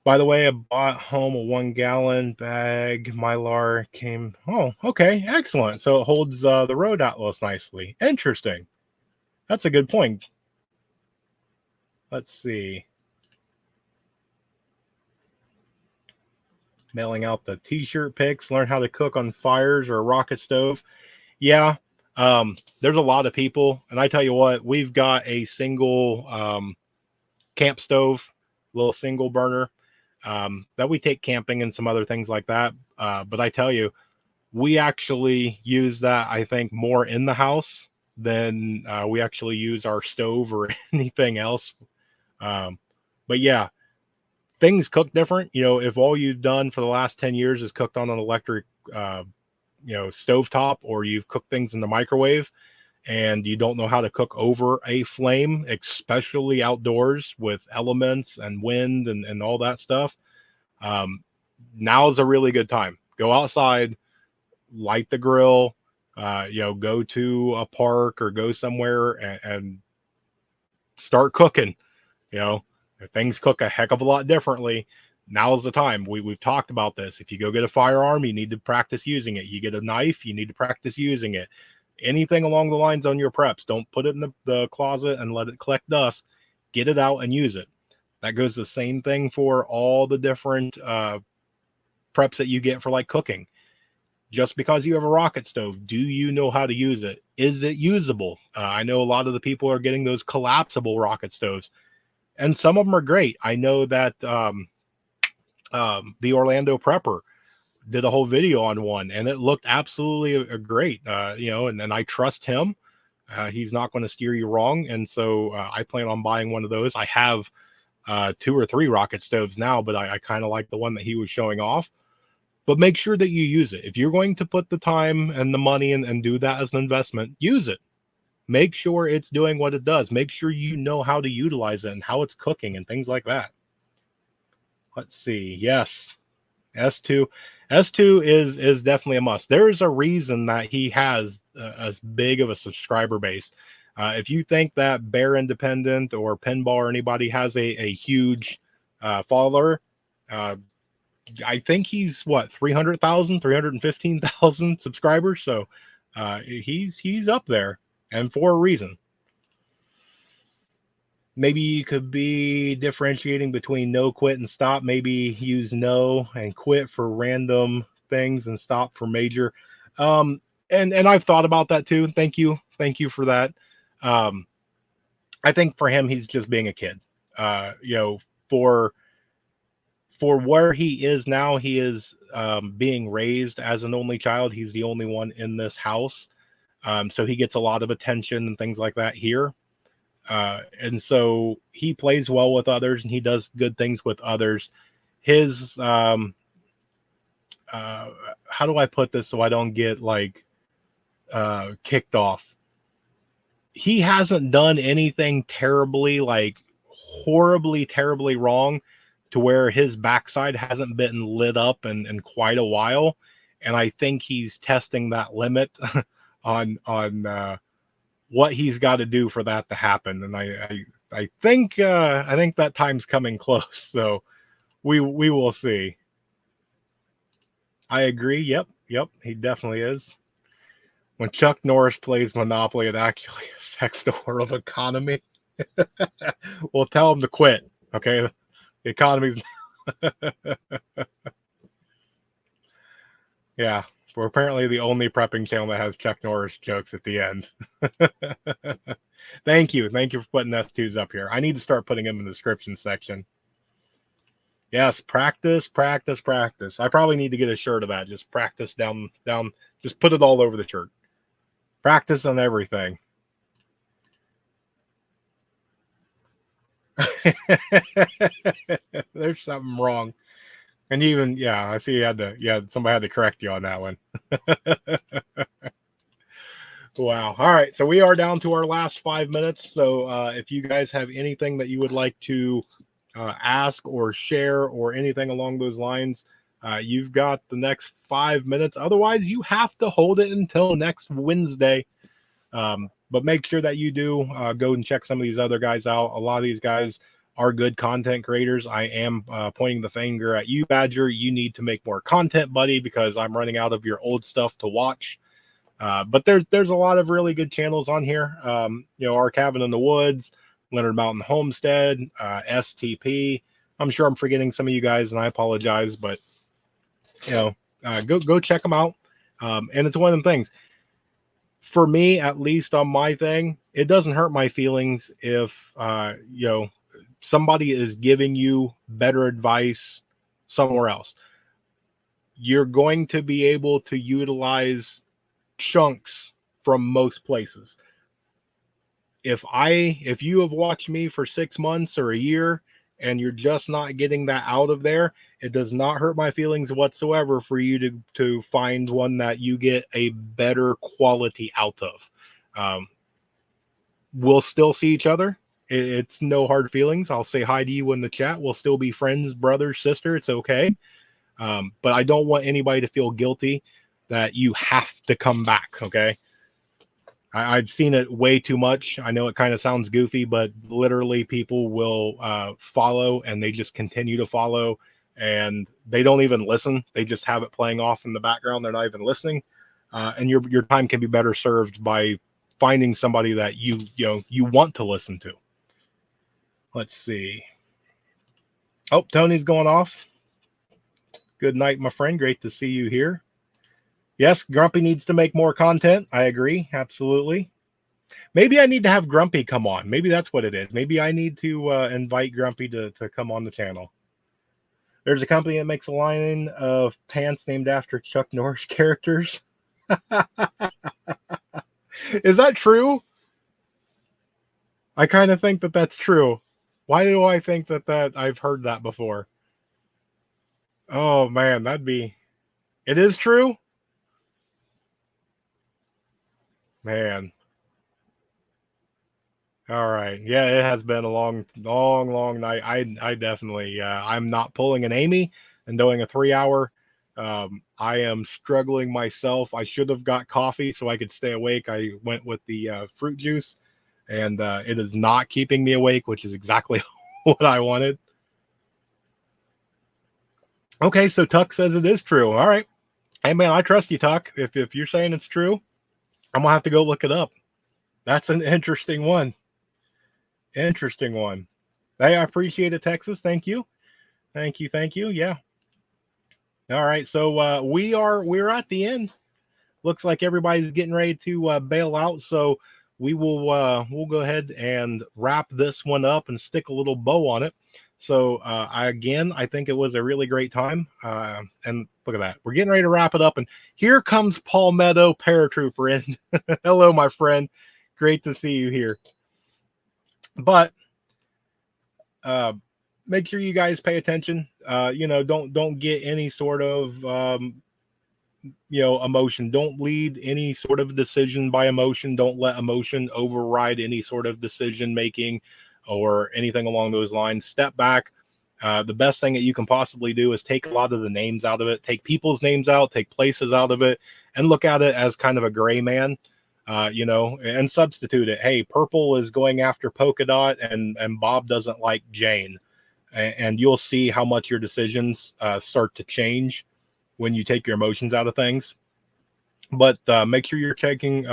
By the way, I bought home a 1 gallon bag. Mylar came. Oh, okay. Excellent. So it holds the road atlas nicely. Interesting. That's a good point. Let's see. Mailing out the t-shirt pics, learn how to cook on fires or a rocket stove. Yeah. There's a lot of people, and I tell you what, we've got a single camp stove, little single burner. that we take camping and some other things like that. But I tell you, we actually use that, I think, more in the house than we actually use our stove or anything else. Um, but yeah, things cook different. If all you've done for the last 10 years is cooked on an electric, uh, stovetop, or you've cooked things in the microwave and you don't know how to cook over a flame, especially outdoors with elements and wind and all that stuff, um, now is a really good time. Go outside, light the grill, go to a park or go somewhere and start cooking. You know, if things cook a heck of a lot differently, now's the time. We've talked about this. If you go get a firearm, you need to practice using it. You get a knife, you need to practice using it. Anything along the lines on your preps, don't put it in the closet and let it collect dust. Get it out and use it. That goes the same thing for all the different preps that you get for like cooking. Just because you have a rocket stove, do you know how to use it? Is it usable? I know a lot of the people are getting those collapsible rocket stoves, and some of them are great. I know that the Orlando Prepper did a whole video on one, and it looked absolutely great. And I trust him. He's not going to steer you wrong, and so I plan on buying one of those. I have 2 or 3 rocket stoves now, but I kind of like the one that he was showing off. But make sure that you use it. If you're going to put the time and the money and do that as an investment, use it. Make sure it's doing what it does. Make sure you know how to utilize it and how it's cooking and things like that. Let's see. Yes, S2. S2 is definitely a must. There's a reason that he has as big of a subscriber base. If you think that Bear Independent or Pinball or anybody has a huge follower, I think he's 300,000, 315,000 subscribers. So he's up there, and for a reason. Maybe you could be differentiating between no, quit, and stop. Maybe use no and quit for random things and stop for major. And I've thought about that too. Thank you for that. I think for him, he's just being a kid. For where he is now, he is being raised as an only child. He's the only one in this house. So he gets a lot of attention and things like that here. And so he plays well with others and he does good things with others. His, how do I put this so I don't get kicked off? He hasn't done anything terribly, horribly, terribly wrong to where his backside hasn't been lit up in quite a while. And I think he's testing that limit on what he's got to do for that to happen. And I think that time's coming close. So we will see. I agree. Yep. He definitely is. When Chuck Norris plays Monopoly, it actually affects the world economy. We'll tell him to quit. Okay. The economy's yeah. We're apparently the only prepping channel that has Chuck Norris jokes at the end. Thank you for putting S2s up here. I need to start putting them in the description section. Yes, practice. I probably need to get a shirt of that. Just practice down. Just put it all over the shirt. Practice on everything. There's something wrong. And even, I see somebody had to correct you on that one. Wow. All right. So we are down to our last 5 minutes. So if you guys have anything that you would like to ask or share or anything along those lines, you've got the next 5 minutes. Otherwise, you have to hold it until next Wednesday. But make sure that you do go and check some of these other guys out. A lot of these guys are good content creators. I am pointing the finger at you, Badger. You need to make more content, buddy, because I'm running out of your old stuff to watch. But there's a lot of really good channels on here. Our Cabin in the Woods, Leonard Mountain Homestead, STP. I'm sure I'm forgetting some of you guys, and I apologize, but go check them out. And it's one of them things. For me, at least on my thing, it doesn't hurt my feelings if somebody is giving you better advice somewhere else. You're going to be able to utilize chunks from most places. If you have watched me for 6 months or a year and you're just not getting that out of there, it does not hurt my feelings whatsoever for you to find one that you get a better quality out of. We'll still see each other. It's no hard feelings. I'll say hi to you in the chat. We'll still be friends, brother, sister. It's okay. But I don't want anybody to feel guilty that you have to come back. Okay. I've seen it way too much. I know it kind of sounds goofy, but literally people will follow and they just continue to follow and they don't even listen. They just have it playing off in the background. They're not even listening. And your time can be better served by finding somebody that you want to listen to. Let's see. Oh, Tony's going off. Good night, my friend. Great to see you here. Yes, Grumpy needs to make more content. I agree. Absolutely. Maybe I need to have Grumpy come on. Maybe that's what it is. Maybe I need to invite Grumpy to come on the channel. There's a company that makes a line of pants named after Chuck Norris characters. Is that true? I kind of think that that's true. Why do I think that I've heard that before? Oh, man, it is true? Man. All right. Yeah, it has been a long night. I definitely, I'm not pulling an Amy and doing a 3 hour. I am struggling myself. I should have got coffee so I could stay awake. I went with the fruit juice and it is not keeping me awake, which is exactly what I wanted. Okay. So Tuck says it is true. All right. Hey man, I trust you, Tuck. If you're saying it's true, I'm gonna have to go look it up. That's an interesting one. Interesting one. Hey, I appreciate it, Texas. Thank you. Thank you. Thank you. Yeah. All right. So we're at the end. Looks like everybody's getting ready to bail out. So we'll go ahead and wrap this one up and stick a little bow on it. So I think it was a really great time. And look at that. We're getting ready to wrap it up. And here comes Palmetto Paratrooper in. Hello, my friend. Great to see you here. But make sure you guys pay attention. Don't get any sort of emotion. Don't lead any sort of decision by emotion. Don't let emotion override any sort of decision making or anything along those lines. Step back. The best thing that you can possibly do is take a lot of the names out of it, take people's names out, take places out of it, and look at it as kind of a gray man. And substitute it. Hey, Purple is going after Polka Dot and Bob doesn't like Jane. And you'll see how much your decisions start to change when you take your emotions out of things. But make sure you're checking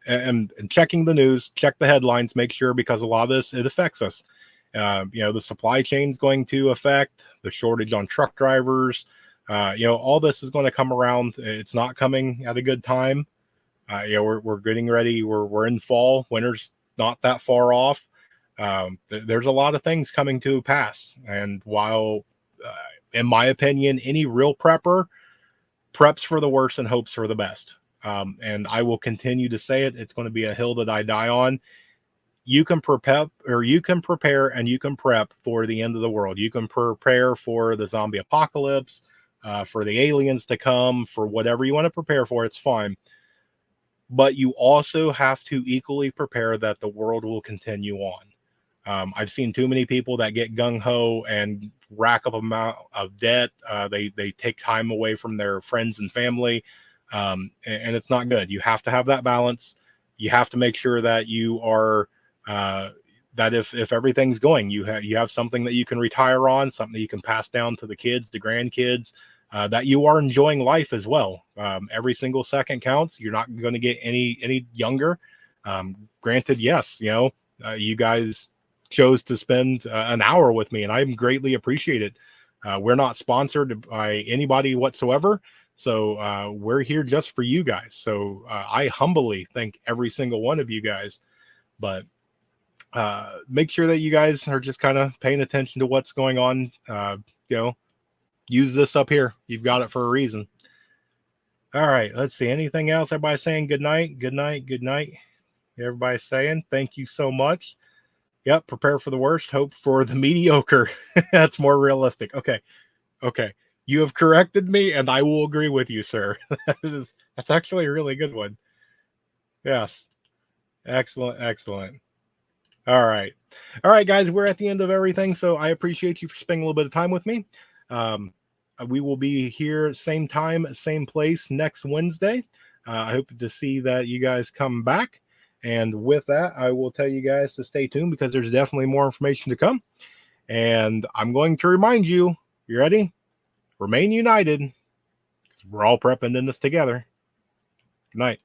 and checking the news, check the headlines, make sure, because a lot of this, it affects us. The supply chain is going to affect the shortage on truck drivers. All this is going to come around. It's not coming at a good time. We're getting ready. We're in fall. Winter's not that far off. There's a lot of things coming to pass. And while, in my opinion, any real prepper preps for the worst and hopes for the best. And I will continue to say it. It's going to be a hill that I die on. You can prepare, and you can prep for the end of the world. You can prepare for the zombie apocalypse, for the aliens to come, for whatever you want to prepare for. It's fine. But you also have to equally prepare that the world will continue on. I've seen too many people that get gung-ho and rack up amount of debt. They take time away from their friends and family, and it's not good. You have to have that balance. You have to make sure that you are that if everything's going, you have something that you can retire on, something that you can pass down to the kids, the grandkids. That you are enjoying life as well. Every single second counts. You're not going to get any younger. Granted, yes, you guys chose to spend an hour with me, and I greatly appreciate it. We're not sponsored by anybody whatsoever, so we're here just for you guys. So I humbly thank every single one of you guys. But make sure that you guys are just kind of paying attention to what's going on. use this up here. You've got it for a reason. All right, let's see. Anything else? Everybody saying good night, good night, good night. Everybody saying thank you so much. Yep, prepare for the worst, hope for the mediocre. That's more realistic. Okay, okay. You have corrected me, and I will agree with you, sir. That's actually a really good one. Yes, excellent, excellent. All right, all right, guys. We're at the end of everything, so I appreciate you for spending a little bit of time with me. Um, we will be here same time, same place next Wednesday. I hope to see that you guys come back. And with that, I will tell you guys to stay tuned because there's definitely more information to come. And I'm going to remind you, you ready? Remain united. We're all prepping in this together. Good night.